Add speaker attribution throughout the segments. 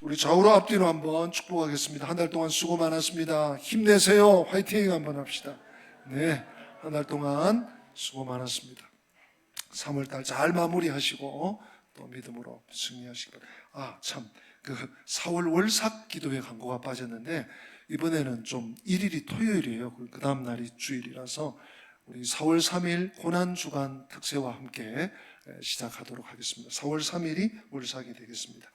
Speaker 1: 우리 좌우로 앞뒤로 한번 축복하겠습니다. 한 달 동안 수고 많았습니다. 힘내세요. 화이팅 한번 합시다. 네, 한 달 동안 수고 많았습니다. 3월달 잘 마무리하시고 또 믿음으로 승리하시기 바랍니다. 참, 그 4월 월삭 기도회 광고가 빠졌는데 이번에는 좀 일일이 토요일이에요. 그 다음 날이 주일이라서 우리 4월 3일 고난주간 특세와 함께 시작하도록 하겠습니다. 4월 3일이 월삭이 되겠습니다.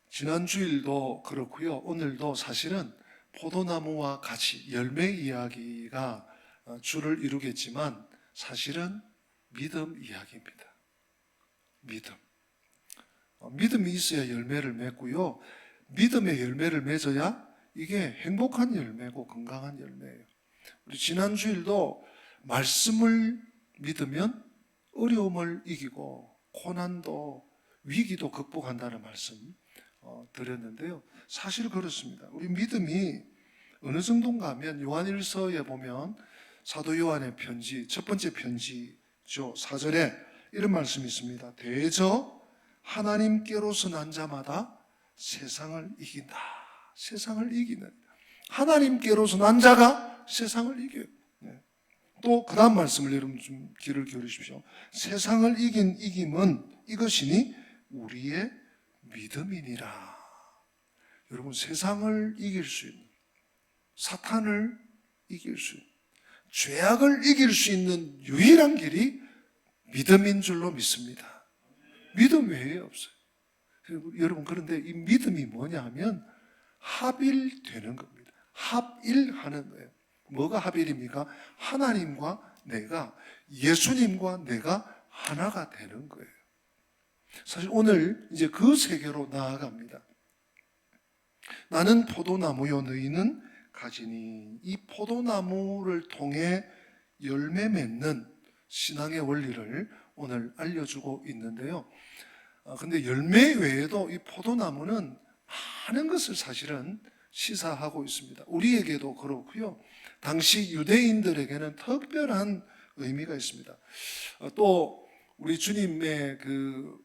Speaker 1: 지난 주일도 그렇고요. 오늘도 사실은 포도나무와 같이 열매 이야기가 주를 이루겠지만 사실은 믿음 이야기입니다. 믿음이 있어야 열매를 맺고요. 믿음의 열매를 맺어야 이게 행복한 열매고 건강한 열매예요. 우리 지난 주일도 말씀을 믿으면 어려움을 이기고 고난도 위기도 극복한다는 말씀 드렸는데요. 사실 그렇습니다. 우리 믿음이 어느 정도인가 하면 요한일서에 보면 사도 요한의 편지, 첫 번째 편지죠. 4절에 이런 말씀이 있습니다. 대저 하나님께로서 난 자마다 세상을 이긴다. 세상을 이기는. 하나님께로서 난 자가 세상을 이겨요. 또 그 다음 말씀을 여러분 좀 귀를 기울이십시오. 세상을 이긴 이김은 이것이니 우리의 믿음이니라. 여러분, 세상을 이길 수 있는, 사탄을 이길 수 있는, 죄악을 이길 수 있는 유일한 길이 믿음인 줄로 믿습니다. 믿음 외에 없어요. 여러분, 그런데 이 믿음이 뭐냐 하면 합일되는 겁니다. 합일하는 거예요. 뭐가 합일입니까? 하나님과 내가, 예수님과 내가 하나가 되는 거예요. 사실 오늘 이제 그 세계로 나아갑니다. 나는 포도나무요 너희는 가지니. 이 포도나무를 통해 열매 맺는 신앙의 원리를 오늘 알려주고 있는데요. 근데 열매 외에도 이 포도나무는 많은 것을 사실은 시사하고 있습니다. 우리에게도 그렇고요. 당시 유대인들에게는 특별한 의미가 있습니다. 또 우리 주님의 그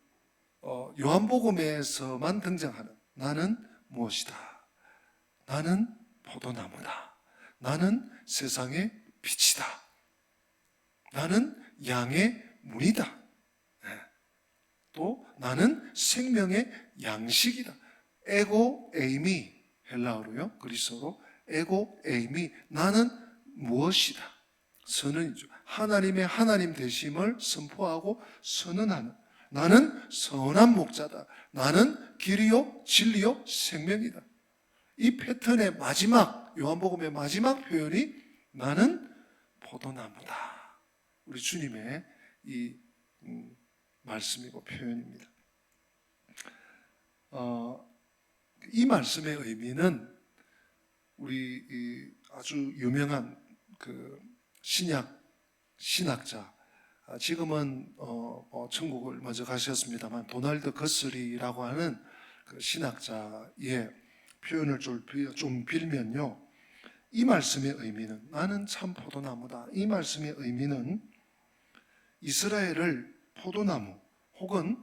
Speaker 1: 요한복음에서만 등장하는 나는 무엇이다. 나는 포도나무다. 나는 세상의 빛이다. 나는 양의 문이다. 또 나는 생명의 양식이다. 에고 에이미, 헬라어로요, 그리스어로 에고 에이미, 나는 무엇이다. 선언이죠. 하나님의 하나님 되심을 선포하고 선언하는, 나는 선한 목자다. 나는 길이요 진리요 생명이다. 이 패턴의 마지막, 요한복음의 마지막 표현이 나는 포도나무다. 우리 주님의 이 말씀이고 표현입니다. 이 말씀의 의미는 우리 아주 유명한 그 신학자, 지금은 천국을 먼저 가셨습니다만 도널드 거슬리라고 하는 그 신학자의 표현을 좀 빌면요, 이 말씀의 의미는 나는 참 포도나무다. 이 말씀의 의미는 이스라엘을 포도나무 혹은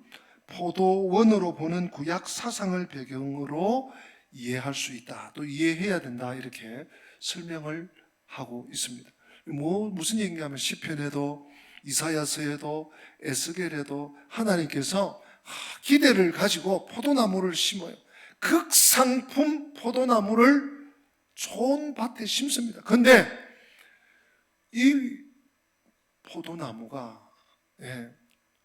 Speaker 1: 포도원으로 보는 구약 사상을 배경으로 이해할 수 있다. 또 이해해야 된다. 이렇게 설명을 하고 있습니다. 무슨 얘기인가 하면 시편에도 이사야서에도 에스겔에도 하나님께서 기대를 가지고 포도나무를 심어요. 극상품 포도나무를 좋은 밭에 심습니다. 그런데 이 포도나무가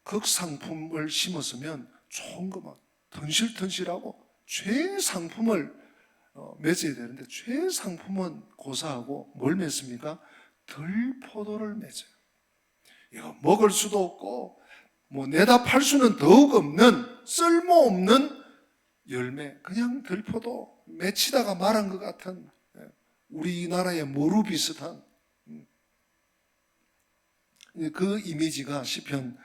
Speaker 1: 극상품을 심었으면 좋은 것만 던실던실하고 최상품을 맺어야 되는데 최상품은 고사하고 뭘 맺습니까? 들포도를 맺어요. 이거 먹을 수도 없고 뭐 내다 팔 수는 더욱 없는 쓸모없는 열매, 그냥 들포도 맺히다가 말한 것 같은 우리나라의 모루 비슷한 그 이미지가 시편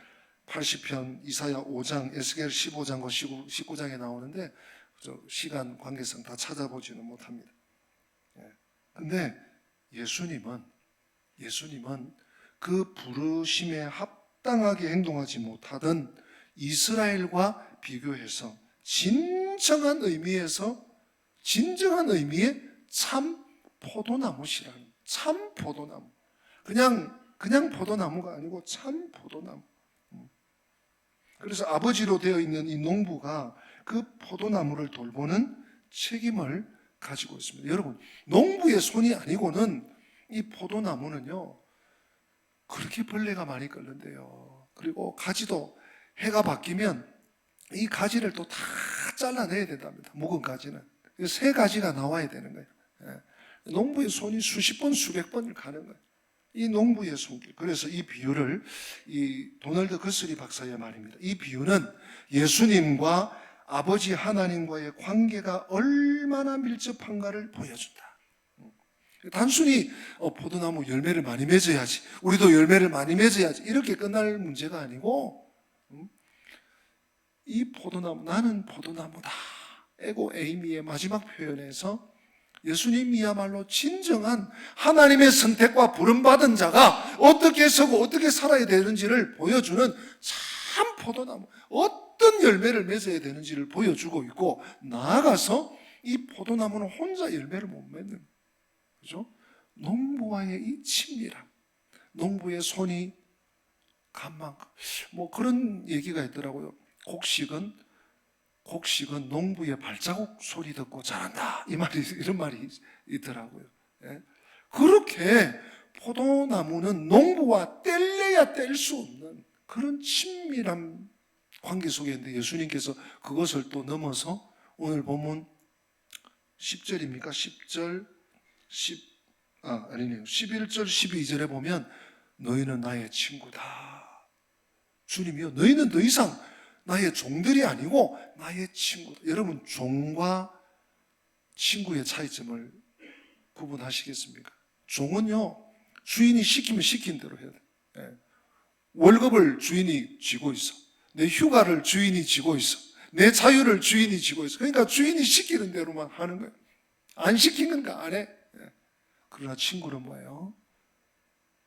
Speaker 1: 80편, 이사야 5장, 에스겔 15장과 19장에 나오는데 시간 관계상 다 찾아보지는 못합니다. 그런데 예수님은 그 부르심에 합당하게 행동하지 못하던 이스라엘과 비교해서 진정한 의미의 참 포도나무시라는, 참 포도나무. 그냥 포도나무가 아니고 참 포도나무. 그래서 아버지로 되어 있는 이 농부가 그 포도나무를 돌보는 책임을 가지고 있습니다. 여러분, 농부의 손이 아니고는 이 포도나무는요, 그렇게 벌레가 많이 끓는데요. 그리고 가지도 해가 바뀌면 이 가지를 또 다 잘라내야 된답니다. 묵은 가지는. 새 가지가 나와야 되는 거예요. 농부의 손이 수십 번, 수백 번을 가는 거예요. 이 농부의 손길. 그래서 이 비유를, 이 도널드 거스리 박사의 말입니다. 이 비유는 예수님과 아버지 하나님과의 관계가 얼마나 밀접한가를 보여준다. 단순히 포도나무 열매를 많이 맺어야지, 우리도 열매를 많이 맺어야지, 이렇게 끝날 문제가 아니고, 이 포도나무, 나는 포도나무다, 에고 에이미의 마지막 표현에서 예수님이야말로 진정한 하나님의 선택과 부름받은 자가 어떻게 서고 어떻게 살아야 되는지를 보여주는 참 포도나무, 어떤 열매를 맺어야 되는지를 보여주고 있고, 나아가서 이 포도나무는 혼자 열매를 못 맺는, 그죠? 농부와의 이 친밀함, 농부의 손이 간 만큼, 뭐 그런 얘기가 있더라고요. 곡식은 농부의 발자국 소리 듣고 자란다, 이런 말이 있더라고요. 예? 그렇게 포도나무는 농부와 뗄래야 뗄 수 없는 그런 친밀한 관계 속에 있는데, 예수님께서 그것을 또 넘어서 오늘 본문 10절입니까? 11절 12절에 보면 너희는 나의 친구다. 주님이요, 너희는 더 이상 나의 종들이 아니고 나의 친구다. 여러분, 종과 친구의 차이점을 구분하시겠습니까? 종은요, 주인이 시키면 시킨 대로 해야 돼. 월급을 주인이 쥐고 있어. 내 휴가를 주인이 쥐고 있어. 내 자유를 주인이 쥐고 있어. 그러니까 주인이 시키는 대로만 하는 거예요. 안 시키는 거 안 해. 그러나 친구는 뭐예요?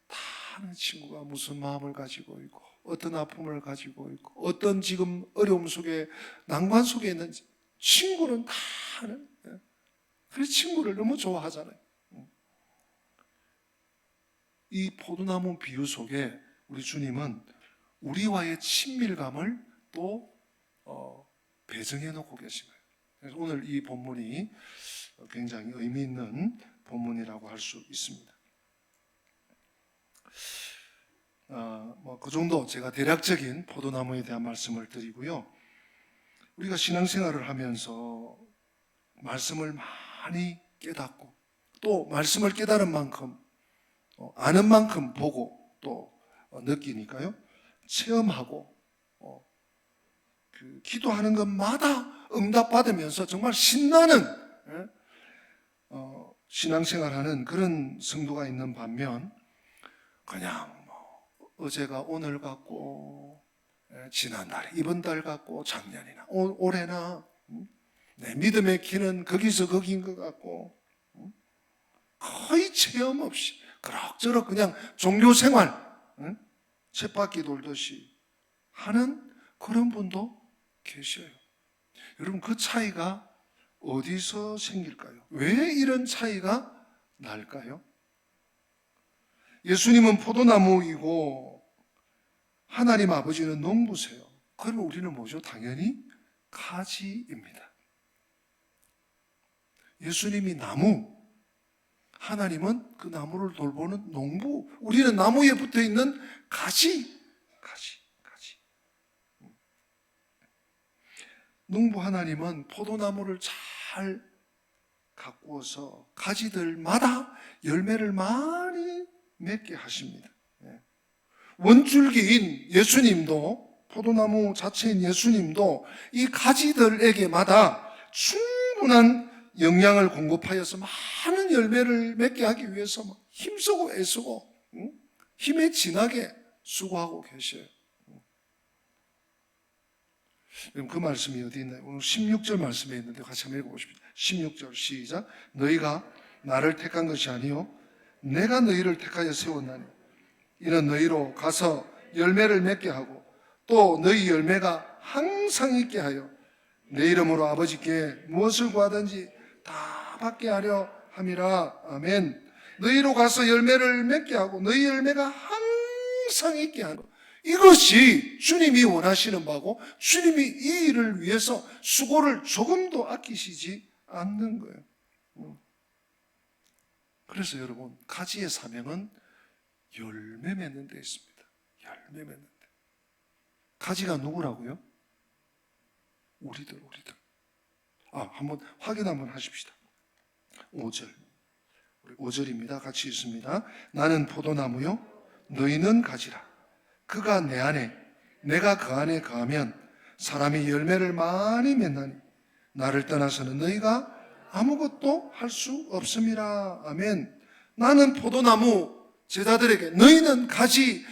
Speaker 1: 다 아는 친구가 무슨 마음을 가지고 있고, 어떤 아픔을 가지고 있고, 어떤 지금 어려움 속에, 난관 속에 있는지 친구는 다 아는. 그래서 친구를 너무 좋아하잖아요. 이 포도나무 비유 속에 우리 주님은 우리와의 친밀감을 또 배정해 놓고 계신 거예요. 그래서 오늘 이 본문이 굉장히 의미 있는 본문이라고 할 수 있습니다. 그 정도 제가 대략적인 포도나무에 대한 말씀을 드리고요. 우리가 신앙생활을 하면서 말씀을 많이 깨닫고, 또 말씀을 깨달은 만큼, 아는 만큼 보고 또 느끼니까요, 체험하고, 기도하는 것마다 응답받으면서 정말 신나는 신앙생활하는 그런 성도가 있는 반면, 그냥 어제가 오늘 같고, 지난달, 이번 달 같고, 작년이나 올해나, 내 믿음의 길은 거기서 거긴 것 같고, 거의 체험 없이 그럭저럭 그냥 종교생활, 쳇바퀴 돌듯이 하는 그런 분도 계셔요. 여러분, 그 차이가 어디서 생길까요? 왜 이런 차이가 날까요? 예수님은 포도나무이고 하나님 아버지는 농부세요. 그럼 우리는 뭐죠? 당연히 가지입니다. 예수님이 나무, 하나님은 그 나무를 돌보는 농부, 우리는 나무에 붙어있는 가지. 농부 하나님은 포도나무를 잘 가꾸어서 가지들마다 열매를 많이 맺게 하십니다. 원줄기인 예수님도, 포도나무 자체인 예수님도 이 가지들에게마다 충분한 영양을 공급하여서 많은 열매를 맺게 하기 위해서 힘쓰고 애쓰고 힘에 진하게 수고하고 계셔요. 그 말씀이 어디 있나요? 오늘 16절 말씀에 있는데 같이 한번 읽어보십시오. 16절 시작. 너희가 나를 택한 것이 아니요 내가 너희를 택하여 세웠나니 이는 너희로 가서 열매를 맺게 하고 또 너희 열매가 항상 있게 하여 내 이름으로 아버지께 무엇을 구하든지 다 받게 하려 함이라. 아멘. 너희로 가서 열매를 맺게 하고 너희 열매가 항상 있게 하는 것. 이것이 주님이 원하시는 바고 주님이 이 일을 위해서 수고를 조금도 아끼시지 않는 거예요. 그래서 여러분, 가지의 사명은 열매 맺는 데 있습니다. 열매 맺는 데. 가지가 누구라고요? 우리들. 한번 확인 한번 하십시다. 5절. 5절입니다. 같이 읽습니다. 나는 포도나무요, 너희는 가지라. 그가 내 안에, 내가 그 안에 거하면 사람이 열매를 많이 맺나니 나를 떠나서는 너희가 아무것도 할 수 없음이라. 아멘. 나는 포도나무, 제자들에게 너희는 가지,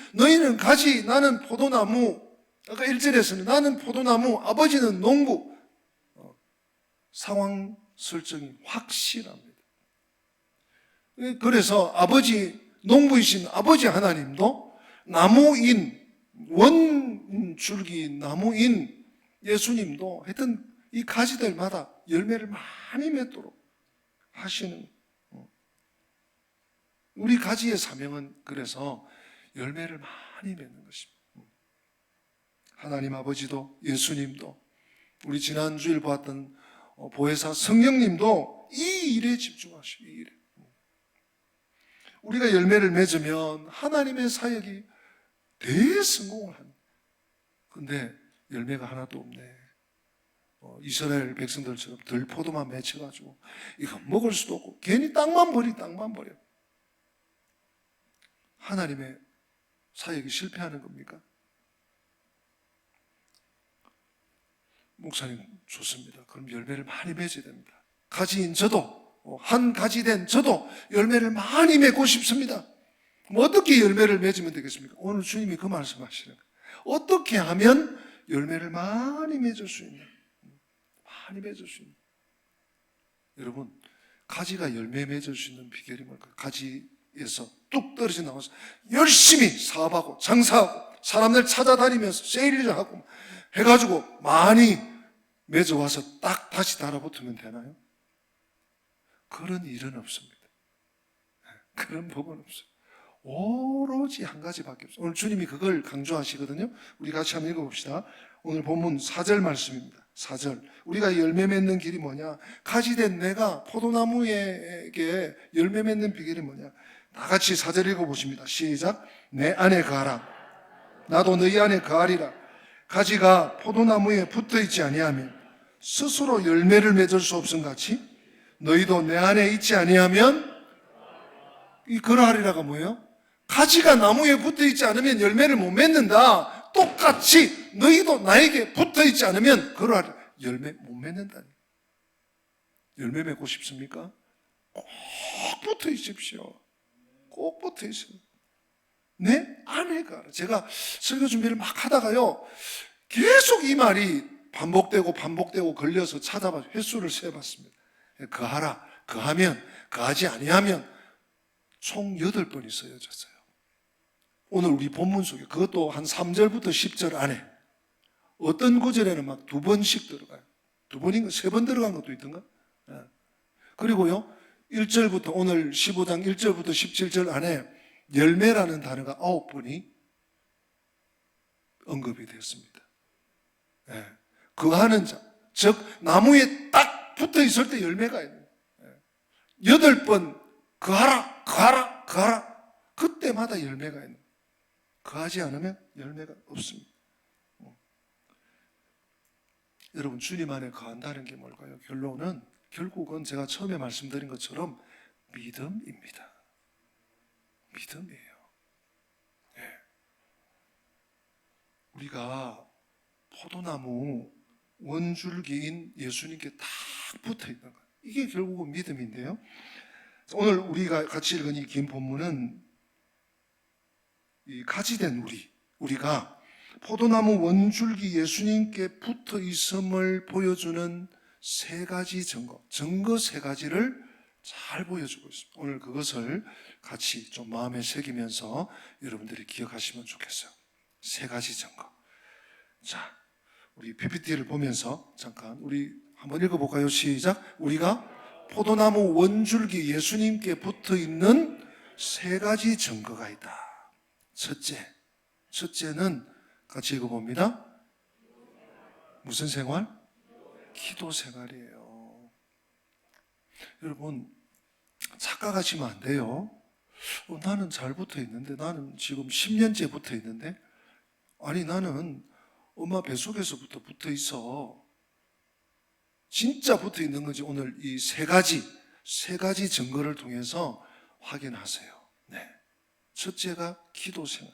Speaker 1: 나는 포도나무. 아까 1절에서는 나는 포도나무, 아버지는 농부. 상황 설정이 확실합니다. 그래서 농부이신 아버지 하나님도 나무인, 원줄기 나무인 예수님도 하여튼 이 가지들마다 열매를 많이 맺도록 하시는. 우리 가지의 사명은 그래서 열매를 많이 맺는 것입니다. 하나님 아버지도 예수님도 우리 지난 주일 보았던 보혜사 성령님도 이 일에 집중하시고, 이 일에. 우리가 열매를 맺으면 하나님의 사역이 대성공을 합니다. 근데 열매가 하나도 없네. 이스라엘 백성들처럼 들포도만 맺혀가지고 이거 먹을 수도 없고 괜히 땅만 버려. 하나님의 사역이 실패하는 겁니까? 목사님, 좋습니다. 그럼 열매를 많이 맺어야 됩니다. 가지인 저도, 한 가지 된 저도 열매를 많이 맺고 싶습니다. 어떻게 열매를 맺으면 되겠습니까? 오늘 주님이 그 말씀하시는 거예요. 어떻게 하면 열매를 많이 맺을 수 있나? 많이 맺을 수 있나? 여러분, 가지가 열매 맺을 수 있는 비결이 뭘까요? 가지에서 뚝 떨어져 나와서 열심히 사업하고 장사하고 사람들 찾아다니면서 세일을 하고 해가지고 많이 맺어와서 딱 다시 달아붙으면 되나요? 그런 일은 없습니다. 그런 법은 없어요. 오로지 한 가지밖에 없어요. 오늘 주님이 그걸 강조하시거든요. 우리 같이 한번 읽어봅시다. 오늘 본문 4절 말씀입니다. 4절. 우리가 열매 맺는 길이 뭐냐? 가지된 내가 포도나무에게 열매 맺는 비결이 뭐냐? 다 같이 4절 읽어보십니다. 시작. 내 안에 거하라. 나도 너희 안에 거하리라. 가지가 포도나무에 붙어있지 아니하면 스스로 열매를 맺을 수 없음 같이 너희도 내 안에 있지 아니하면, 이 그러하리라가 뭐예요? 가지가 나무에 붙어있지 않으면 열매를 못 맺는다. 똑같이 너희도 나에게 붙어있지 않으면 그러하리, 열매 못 맺는다. 열매 맺고 싶습니까? 꼭 붙어있십시오. 꼭 붙어있어요. 내 안에 가라. 제가 설교 준비를 막 하다가요, 계속 이 말이 반복되고 걸려서 찾아봐 횟수를 세봤습니다. 거하라, 거하면, 거하지 아니하면 총 8번이 쓰여졌어요. 오늘 우리 본문 속에 그것도 한 3절부터 10절 안에 어떤 구절에는 막 2번씩 들어가요. 2번인가 3번 들어간 것도 있던가? 그리고요, 1절부터 오늘 15장 1절부터 17절 안에 열매라는 단어가 9번이 언급이 되었습니다. 거하는 자, 즉 나무에 딱 붙어 있을 때 열매가 있는 8번 거하라 그때마다 열매가 있는. 거하지 않으면 열매가 없습니다. 여러분, 주님 안에 거한다는 게 뭘까요? 결국은 제가 처음에 말씀드린 것처럼 믿음입니다. 믿음이에요. 우리가 포도나무 원줄기인 예수님께 딱 붙어 있는 거예요. 이게 결국은 믿음인데요. 오늘 우리가 같이 읽은 이 긴 본문은 이 가지된 우리가 포도나무 원줄기 예수님께 붙어 있음을 보여주는 3가지 증거 3가지를 잘 보여주고 있습니다. 오늘 그것을 같이 좀 마음에 새기면서 여러분들이 기억하시면 좋겠어요. 3가지 증거. 자, 우리 PPT를 보면서 잠깐 우리 한번 읽어볼까요? 시작. 우리가 포도나무 원줄기 예수님께 붙어있는 세 가지 증거가 있다. 첫째는 같이 읽어봅니다. 무슨 생활? 기도 생활이에요. 여러분, 착각하시면 안 돼요. 나는 잘 붙어 있는데, 나는 지금 10년째 붙어 있는데, 아니 나는 엄마 뱃속에서부터 붙어 있어. 진짜 붙어 있는 거지. 오늘 이 세 가지 증거를 통해서 확인하세요. 네. 첫째가 기도 생활.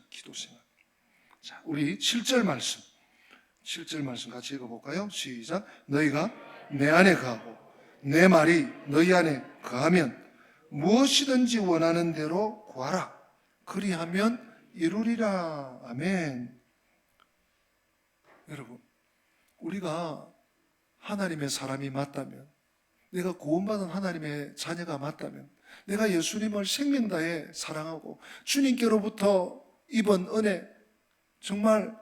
Speaker 1: 자, 우리 7절 말씀 같이 읽어볼까요? 시작. 너희가 내 안에 거하고 내 말이 너희 안에 거하면 무엇이든지 원하는 대로 구하라. 그리하면 이루리라. 아멘. 여러분, 우리가 하나님의 사람이 맞다면, 내가 구원받은 하나님의 자녀가 맞다면, 내가 예수님을 생명 다해 사랑하고 주님께로부터 입은 은혜, 정말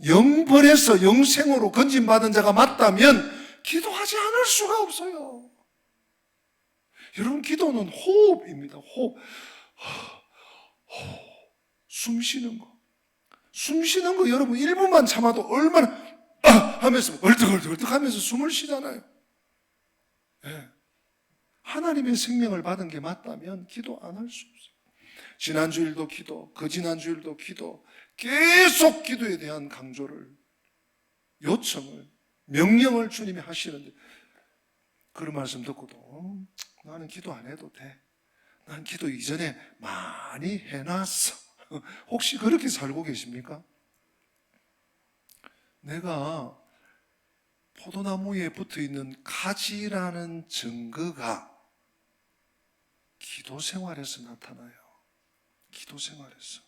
Speaker 1: 영벌에서 영생으로 건진받은 자가 맞다면 기도하지 않을 수가 없어요. 여러분, 기도는 호흡입니다. 호흡. 숨 쉬는 거. 숨 쉬는 거 여러분 1분만 참아도 얼마나 하면서 얼떡얼떡 하면서 숨을 쉬잖아요. 네. 하나님의 생명을 받은 게 맞다면 기도 안 할 수 없어요. 지난주일도 기도, 그지난주일도 기도, 계속 기도에 대한 강조를, 요청을, 명령을 주님이 하시는데, 그런 말씀 듣고도 나는 기도 안 해도 돼. 난 기도 이전에 많이 해놨어. 혹시 그렇게 살고 계십니까? 내가 포도나무에 붙어있는 가지라는 증거가 기도 생활에서 나타나요. 기도 생활에서.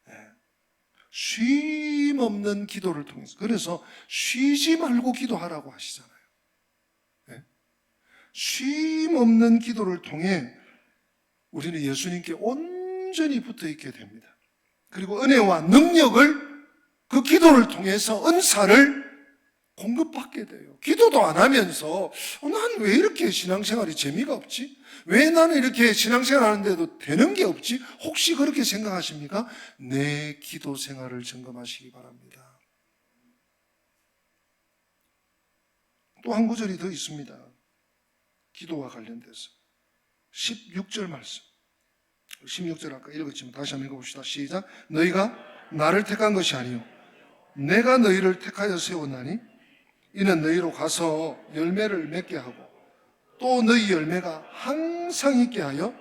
Speaker 1: 네. 쉼 없는 기도를 통해서. 그래서 쉬지 말고 기도하라고 하시잖아요. 네. 쉼 없는 기도를 통해 우리는 예수님께 온전히 붙어있게 됩니다. 그리고 은혜와 능력을, 그 기도를 통해서 은사를 공급받게 돼요. 기도도 안 하면서 난 왜 이렇게 신앙생활이 재미가 없지? 왜 나는 이렇게 신앙생활 하는데도 되는 게 없지? 혹시 그렇게 생각하십니까? 내 기도 생활을 점검하시기 바랍니다. 또 한 구절이 더 있습니다. 기도와 관련돼서 16절 말씀. 16절 아까 읽었지만 다시 한번 읽어봅시다. 시작. 너희가 나를 택한 것이 아니요 내가 너희를 택하여 세웠나니 이는 너희로 가서 열매를 맺게 하고 또 너희 열매가 항상 있게 하여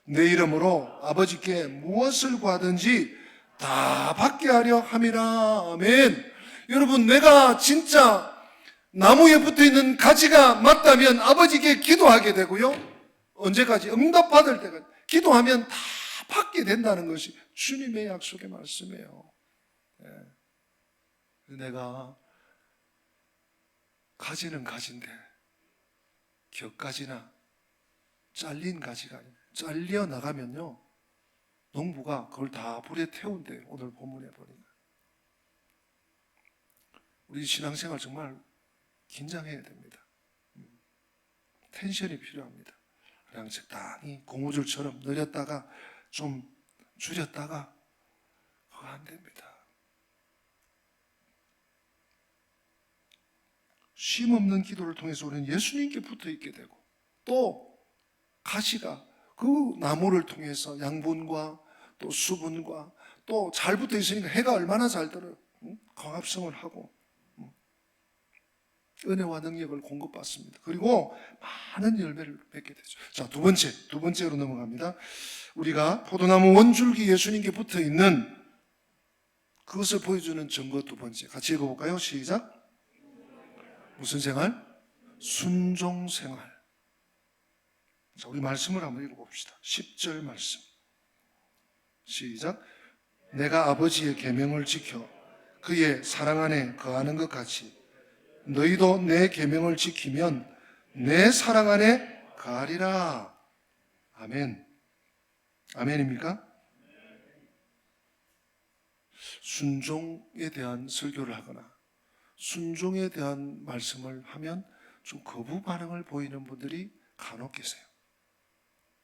Speaker 1: 내 이름으로 아버지께 무엇을 구하든지 다 받게 하려 함이라. 아멘. 여러분, 내가 진짜 나무에 붙어있는 가지가 맞다면 아버지께 기도하게 되고요, 언제까지? 응답받을 때까지 기도하면 다 받게 된다는 것이 주님의 약속의 말씀이에요. 네. 내가 가지는 가지인데 격가지나 잘린 가지가 아니에요. 잘려 나가면요 농부가 그걸 다 불에 태운대요. 오늘 본문에 보니까. 우리 신앙생활 정말 긴장해야 됩니다. 텐션이 필요합니다. 그냥 적당히 고무줄처럼 늘렸다가 좀 줄였다가 그거 안 됩니다. 쉼 없는 기도를 통해서 우리는 예수님께 붙어 있게 되고, 또 가시가 그 나무를 통해서 양분과 또 수분과 또 잘 붙어 있으니까 해가 얼마나 잘 들어요. 광합성을 하고 은혜와 능력을 공급받습니다. 그리고 많은 열매를 맺게 되죠. 자, 두 번째로 넘어갑니다. 우리가 포도나무 원줄기 예수님께 붙어 있는 그것을 보여주는 증거 두 번째. 같이 읽어볼까요? 시작. 무슨 생활? 순종 생활. 자, 우리 말씀을 한번 읽어봅시다. 10절 말씀. 시작. 내가 아버지의 계명을 지켜 그의 사랑 안에 거하는 것 같이 너희도 내 계명을 지키면 내 사랑 안에 거하리라. 아멘. 아멘입니까? 순종에 대한 설교를 하거나 순종에 대한 말씀을 하면 좀 거부 반응을 보이는 분들이 간혹 계세요.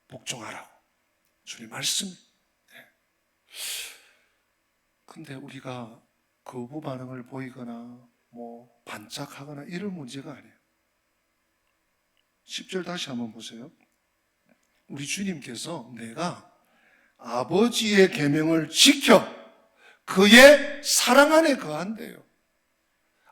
Speaker 1: 복종하라고. 주님 말씀. 근데 우리가 거부 반응을 보이거나 반짝하거나 이런 문제가 아니에요. 10절 다시 한번 보세요. 우리 주님께서 내가 아버지의 계명을 지켜 그의 사랑 안에 거한대요.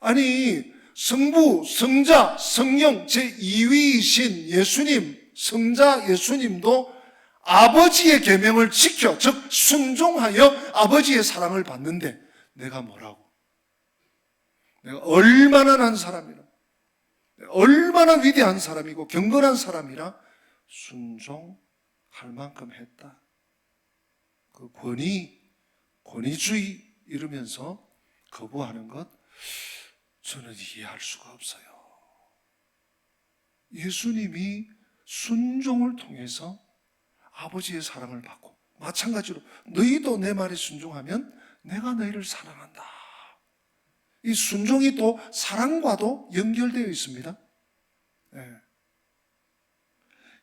Speaker 1: 아니, 성부, 성자, 성령 제2위이신 예수님, 성자 예수님도 아버지의 계명을 지켜, 즉 순종하여 아버지의 사랑을 받는데 내가 뭐라고? 내가 얼마나 난 사람이라, 얼마나 위대한 사람이고 경건한 사람이라 순종할 만큼 했다. 그 권위주의 이러면서 거부하는 것 저는 이해할 수가 없어요. 예수님이 순종을 통해서 아버지의 사랑을 받고 마찬가지로 너희도 내 말에 순종하면 내가 너희를 사랑한다. 이 순종이 또 사랑과도 연결되어 있습니다.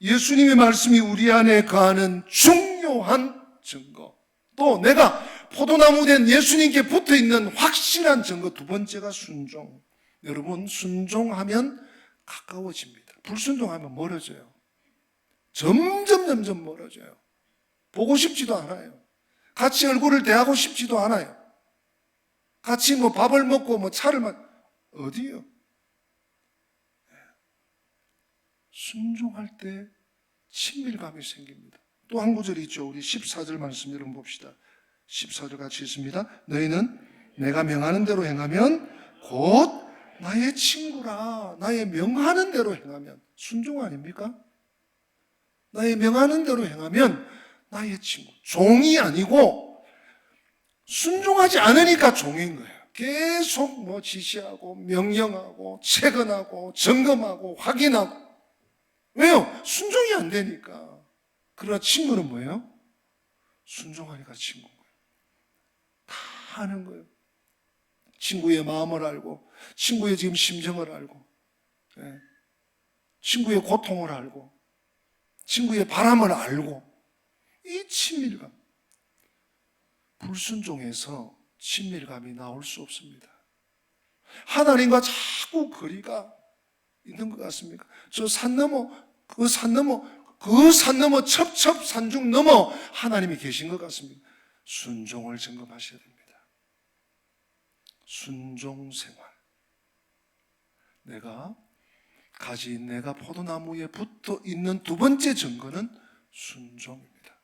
Speaker 1: 예수님의 말씀이 우리 안에 거하는 중요한 증거, 또 내가 포도나무 된 예수님께 붙어있는 확실한 증거, 두 번째가 순종. 여러분, 순종하면 가까워집니다. 불순종하면 멀어져요. 점점 멀어져요. 보고 싶지도 않아요. 같이 얼굴을 대하고 싶지도 않아요. 같이 밥을 먹고 차를 어디요? 순종할 때 친밀감이 생깁니다. 또 한 구절이 있죠. 우리 14절 말씀 여러분 봅시다. 14절 같이 있습니다. 너희는 내가 명하는 대로 행하면 곧 나의 친구라. 나의 명하는 대로 행하면 순종 아닙니까? 나의 명하는 대로 행하면 나의 친구. 종이 아니고 순종하지 않으니까 종인 거예요. 계속 지시하고 명령하고 체근하고 점검하고 확인하고. 왜요? 순종이 안 되니까. 그러나 친구는 뭐예요? 순종하니까 친구인 거예요. 다 아는 거예요. 친구의 마음을 알고, 친구의 지금 심정을 알고, 친구의 고통을 알고, 친구의 바람을 알고, 이 친밀감. 불순종해서 친밀감이 나올 수 없습니다. 하나님과 자꾸 거리가 있는 것 같습니까? 저 산 넘어, 그 산 넘어 첩첩산중 넘어 하나님이 계신 것 같습니다. 순종을 점검하셔야 됩니다. 순종 생활. 내가 포도나무에 붙어 있는 두 번째 증거는 순종입니다.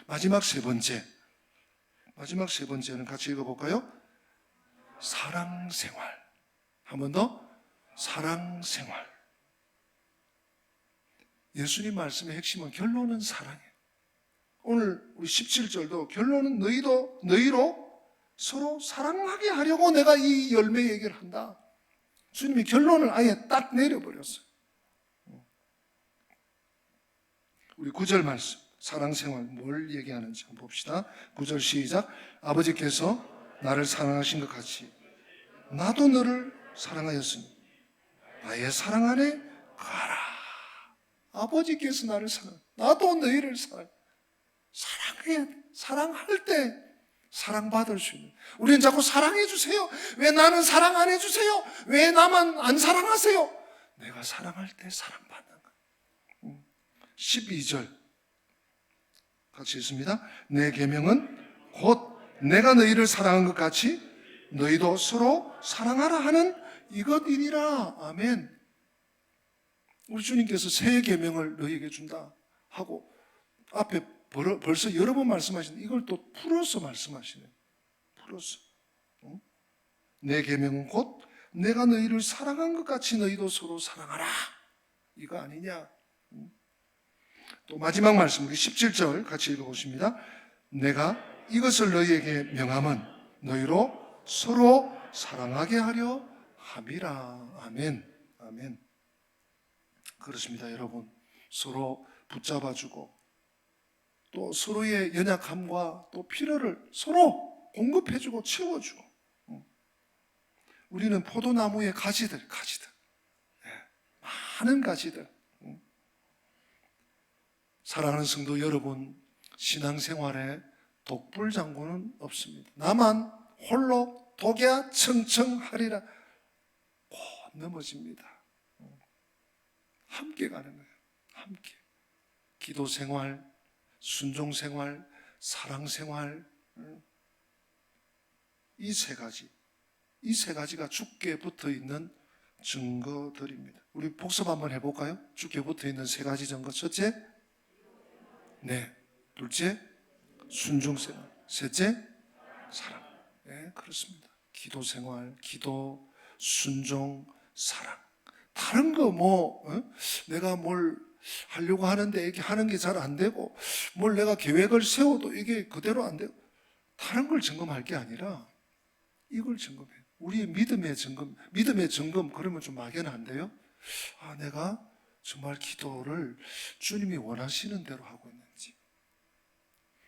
Speaker 1: 마지막 세 번째는 같이 읽어볼까요? 사랑 생활. 한 번 더. 사랑 생활. 예수님 말씀의 핵심은 결론은 사랑이에요. 오늘 우리 17절도 결론은 너희로 서로 사랑하게 하려고 내가 이 열매 얘기를 한다. 주님이 결론을 아예 딱 내려버렸어요. 우리 9절 말씀, 사랑생활 뭘 얘기하는지 한번 봅시다. 9절 시작. 아버지께서 나를 사랑하신 것 같이 나도 너를 사랑하였으니 나의 사랑 안에 거하라. 아버지께서 나를 사랑해, 나도 너희를 사랑해야 돼. 사랑할 때 사랑받을 수 있는. 우리는 자꾸 사랑해 주세요. 왜 나는 사랑 안 해주세요? 왜 나만 안 사랑하세요? 내가 사랑할 때 사랑받는 거야. 12절 같이 있습니다. 내 계명은 곧 내가 너희를 사랑한 것 같이 너희도 서로 사랑하라 하는 이것이니라. 아멘. 우리 주님께서 새 계명을 너희에게 준다 하고 앞에 벌써 여러 번 말씀하시는데 이걸 또 풀어서 말씀하시네요. 풀어서. 내 계명은 곧 내가 너희를 사랑한 것 같이 너희도 서로 사랑하라. 이거 아니냐. 또 마지막 말씀 우리 17절 같이 읽어보십니다. 내가 이것을 너희에게 명함은 너희로 서로 사랑하게 하려 함이라. 아멘. 아멘. 그렇습니다, 여러분. 서로 붙잡아주고 또 서로의 연약함과 또 필요를 서로 공급해주고 채워주고. 우리는 포도나무의 가지들. 많은 가지들. 사랑하는 성도 여러분, 신앙생활에 독불장군은 없습니다. 나만 홀로 독야 청청하리라. 곧 넘어집니다. 함께 가는 거예요. 함께. 기도생활, 순종생활, 사랑생활, 이 세 가지가 주께 붙어있는 증거들입니다. 우리 복습 한번 해볼까요? 주께 붙어있는 세 가지 증거. 첫째, 둘째, 순종생활. 셋째, 사랑. 네, 그렇습니다. 기도생활, 기도, 순종, 사랑. 다른 거 내가 뭘 하려고 하는데 이게 하는 게 잘 안 되고, 뭘 내가 계획을 세워도 이게 그대로 안 되고, 다른 걸 점검할 게 아니라 이걸 점검해요. 우리의 믿음의 점검 그러면 좀 막연한데요. 내가 정말 기도를 주님이 원하시는 대로 하고 있는지.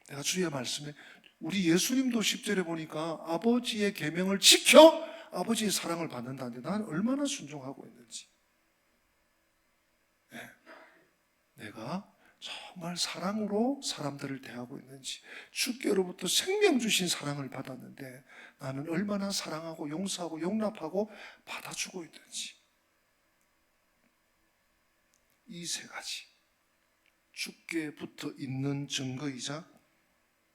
Speaker 1: 내가 주의 말씀에 우리 예수님도 10절에 보니까 아버지의 계명을 지켜 아버지의 사랑을 받는다는데 난 얼마나 순종하고 있는지. 내가 정말 사랑으로 사람들을 대하고 있는지, 주께로부터 생명 주신 사랑을 받았는데 나는 얼마나 사랑하고 용서하고 용납하고 받아주고 있는지. 이 세 가지, 주께 붙어 있는 증거이자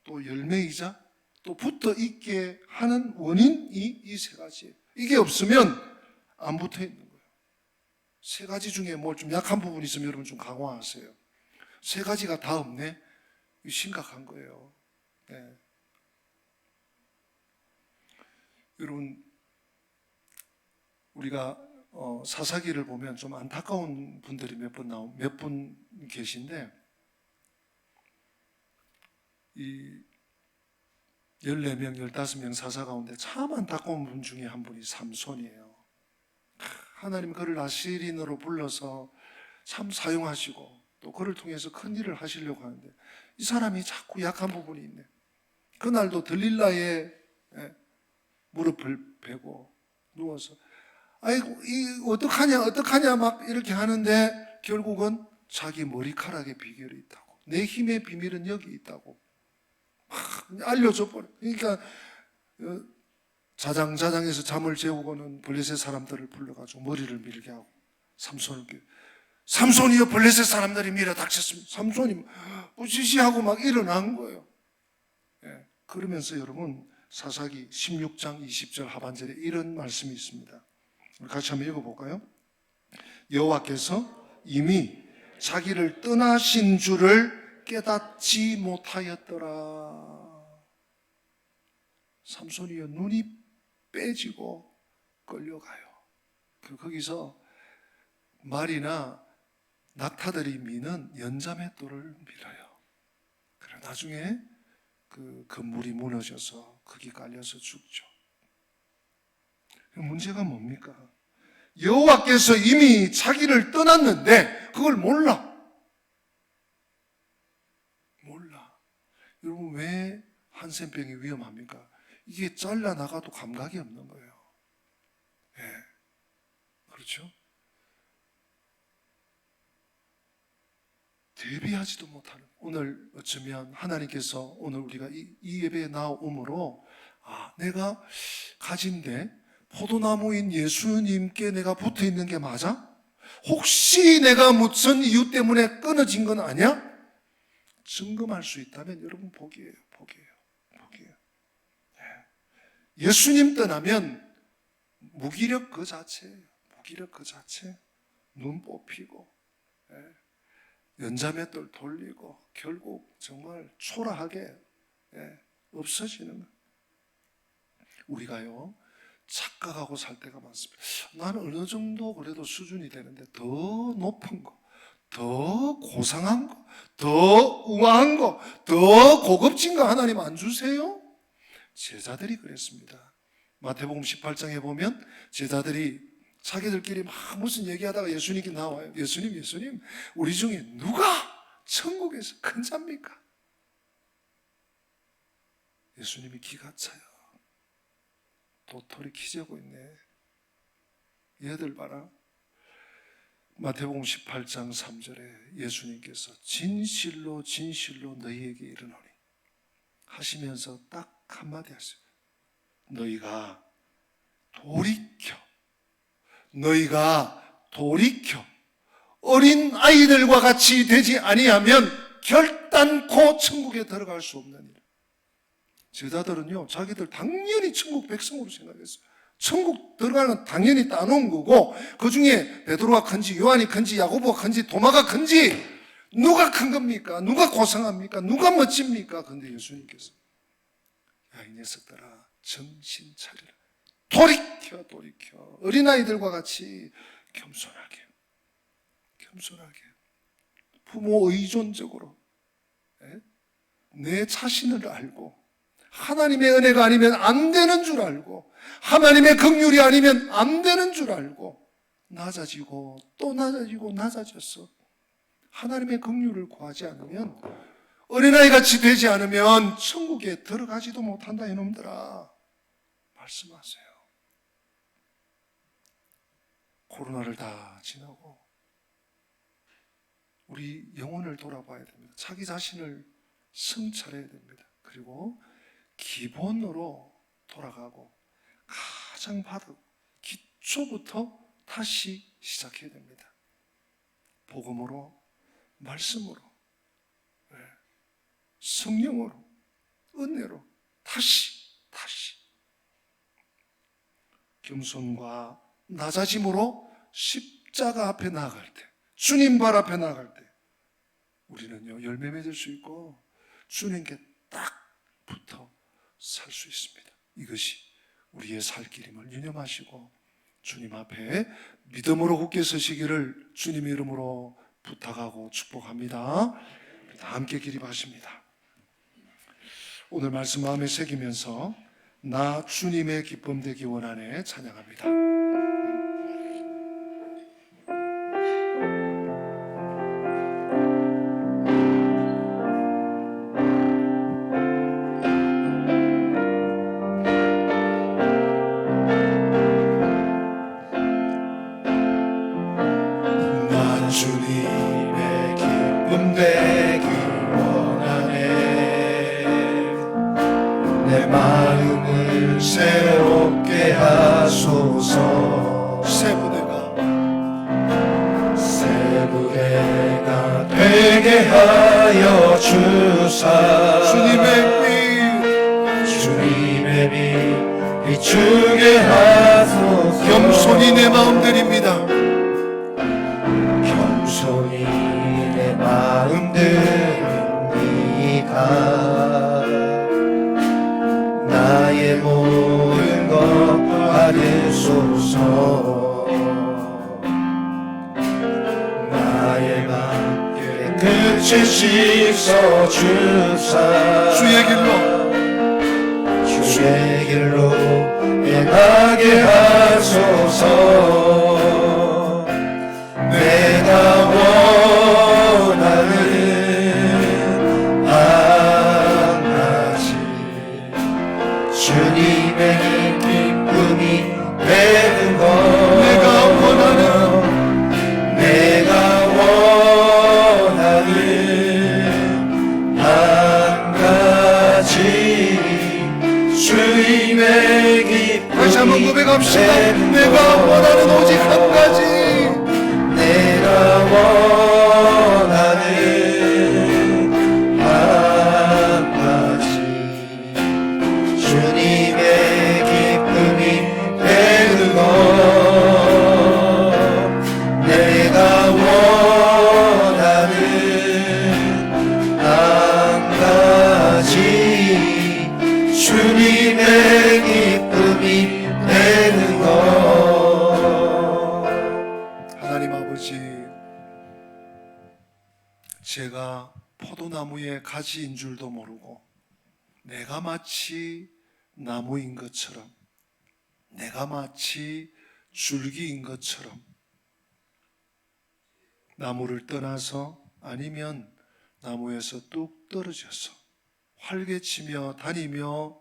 Speaker 1: 또 열매이자 또 붙어 있게 하는 원인이 이 세 가지예요. 이게 없으면 안 붙어 있는 거예요. 세 가지 중에 뭐 좀 약한 부분이 있으면 여러분 좀 강화하세요. 세 가지가 다 없네? 이거 심각한 거예요. 네. 여러분, 우리가 사사기를 보면 좀 안타까운 분들이 몇 분 계신데, 이 14명, 15명 사사 가운데 참 안타까운 분 중에 한 분이 삼손이에요. 하나님 그를 나시린으로 불러서 참 사용하시고 또 그를 통해서 큰 일을 하시려고 하는데 이 사람이 자꾸 약한 부분이 있네. 그날도 들릴라의 무릎을 베고 누워서 아이고 어떡하냐 막 이렇게 하는데 결국은 자기 머리카락에 비결이 있다고, 내 힘의 비밀은 여기 있다고 막 알려줘 버려. 그러니까 자장에서 잠을 재우고는 블레셋 사람들을 불러가지고 머리를 밀게 하고 삼손이여 블레셋 사람들이 밀어 닥쳤습니다. 삼손이 부시시하고 막 일어난 거예요. 그러면서 여러분 사사기 16장 20절 하반절에 이런 말씀이 있습니다. 우리 같이 한번 읽어볼까요? 여호와께서 이미 자기를 떠나신 줄을 깨닫지 못하였더라. 삼손이여 눈이 빼지고 끌려가요. 거기서 말이나 낙타들이 미는 연자맷돌을 밀어요. 그래 나중에 그 건물이 무너져서 거기 깔려서 죽죠. 문제가 뭡니까? 여호와께서 이미 자기를 떠났는데 그걸 몰라. 여러분 왜 한센병이 위험합니까? 이게 잘라나가도 감각이 없는 거예요. 그렇죠? 대비하지도 못하는, 오늘 어쩌면 하나님께서 오늘 우리가 이 예배에 나옴으로 내가 가진데 포도나무인 예수님께 내가 붙어 있는 게 맞아? 혹시 내가 무슨 이유 때문에 끊어진 건 아니야? 점검할 수 있다면 여러분 복이에요. 예수님 떠나면 무기력 그 자체예요. 눈 뽑히고 연자맷돌 돌리고 결국 정말 초라하게 없어지는 거예요. 우리가요 착각하고 살 때가 많습니다. 나는 어느 정도 그래도 수준이 되는데 더 높은 거, 더 고상한 거, 더 우아한 거, 더 고급진 거 하나님 안 주세요? 제자들이 그랬습니다. 마태복음 18장에 보면 제자들이 자기들끼리 막 무슨 얘기하다가 예수님께 나와요. 예수님, 우리 중에 누가 천국에서 큰 자입니까? 예수님이 기가 차요. 도토리 키재고 있네. 얘들 봐라. 마태복음 18장 3절에 예수님께서 진실로 진실로 너희에게 이르노니 하시면서 딱 한마디 하세요. 너희가 돌이켜 어린 아이들과 같이 되지 아니하면 결단코 천국에 들어갈 수 없는 일. 제자들은요, 자기들 당연히 천국 백성으로 생각했어요. 천국 들어가는 당연히 따놓은 거고, 그 중에 베드로가 큰지 요한이 큰지 야고보가 큰지 도마가 큰지 누가 큰 겁니까? 누가 고상합니까? 누가 멋집니까? 근데 예수님께서 야, 이 녀석들아, 정신 차리라. 돌이켜 어린아이들과 같이 겸손하게 부모 의존적으로 내 자신을 알고 하나님의 은혜가 아니면 안 되는 줄 알고 하나님의 긍휼이 아니면 안 되는 줄 알고 낮아지고 또 낮아져서 하나님의 긍휼을 구하지 않으면 어린아이 같이 되지 않으면 천국에 들어가지도 못한다. 이놈들아, 말씀하세요. 코로나를 다 지나고 우리 영혼을 돌아봐야 됩니다. 자기 자신을 성찰해야 됩니다. 그리고 기본으로 돌아가고 가장 바로 기초부터 다시 시작해야 됩니다. 복음으로, 말씀으로, 성령으로, 은혜로 다시 겸손과 낮아짐으로 십자가 앞에 나아갈 때, 주님 발 앞에 나아갈 때 우리는요 열매 맺을 수 있고 주님께 딱 붙어 살 수 있습니다. 이것이 우리의 살 길임을 유념하시고 주님 앞에 믿음으로 굳게 서시기를 주님 이름으로 부탁하고 축복합니다. 함께 기립하십니다. 오늘 말씀 마음에 새기면서 나 주님의 기쁨 되기 원하네 찬양합니다.
Speaker 2: 나 주님의 기쁨 되기 원하네. 내 마음을 새롭게 하소서.
Speaker 1: 새 부대가
Speaker 2: 되게 하여 주사. 주님의 빛 비추게 하소서.
Speaker 1: 겸손히 내 마음 드립니다.
Speaker 2: 겸손히 내 마음 드립니다. 나의 모든 것 받으소서. 나의 맘 깨끗이 씻어 주사. 주의 길로 행하게 하소서. 내가 원하는 한 가지 주님의 기쁨이 되는 것. 내가 원하는 한 가지 주님의 기쁨이.
Speaker 1: 다시 한번 고백합시다. 내가 원하는 오직 한 가지.
Speaker 2: 내가 원하는 한 가지 주님의 기쁨이 되는 것. 내가 원하는 한 가지 주님의 기쁨이 되는 것.
Speaker 1: 하나님 아버지, 제가 포도나무의 가지인 줄도 모르고 내가 마치 나무인 것처럼, 내가 마치 줄기인 것처럼 나무를 떠나서 아니면 나무에서 뚝 떨어져서 활개치며 다니며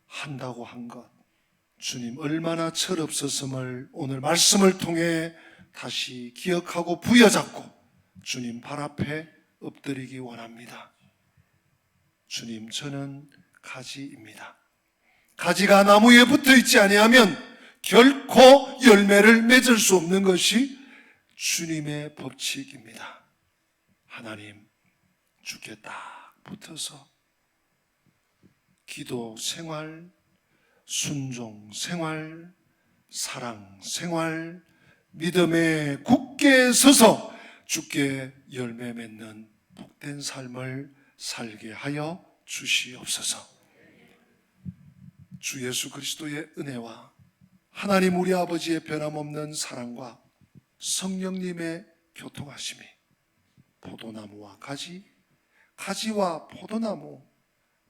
Speaker 1: 한다고 한 것, 주님 얼마나 철없었음을 오늘 말씀을 통해 다시 기억하고 부여잡고 주님 발 앞에 엎드리기 원합니다. 주님, 저는 가지입니다. 가지가 나무에 붙어 있지 아니하면 결코 열매를 맺을 수 없는 것이 주님의 법칙입니다. 하나님, 주께 딱 붙어서 기도 생활, 순종 생활, 사랑 생활, 믿음에 굳게 서서 주께 열매 맺는 복된 삶을 살게 하여 주시옵소서. 주 예수 그리스도의 은혜와 하나님 우리 아버지의 변함없는 사랑과 성령님의 교통하심이 포도나무와 가지와 포도나무,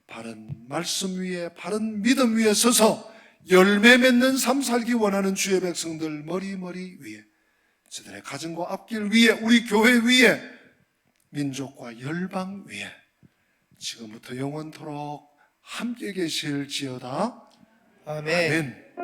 Speaker 1: 바른 말씀 위에 바른 믿음 위에 서서 열매 맺는 삶 살기 원하는 주의 백성들 머리 위에, 저들의 가정과 앞길 위에, 우리 교회 위에, 민족과 열방 위에 지금부터 영원토록 함께 계실지어다.
Speaker 2: 아멘.
Speaker 1: 아멘.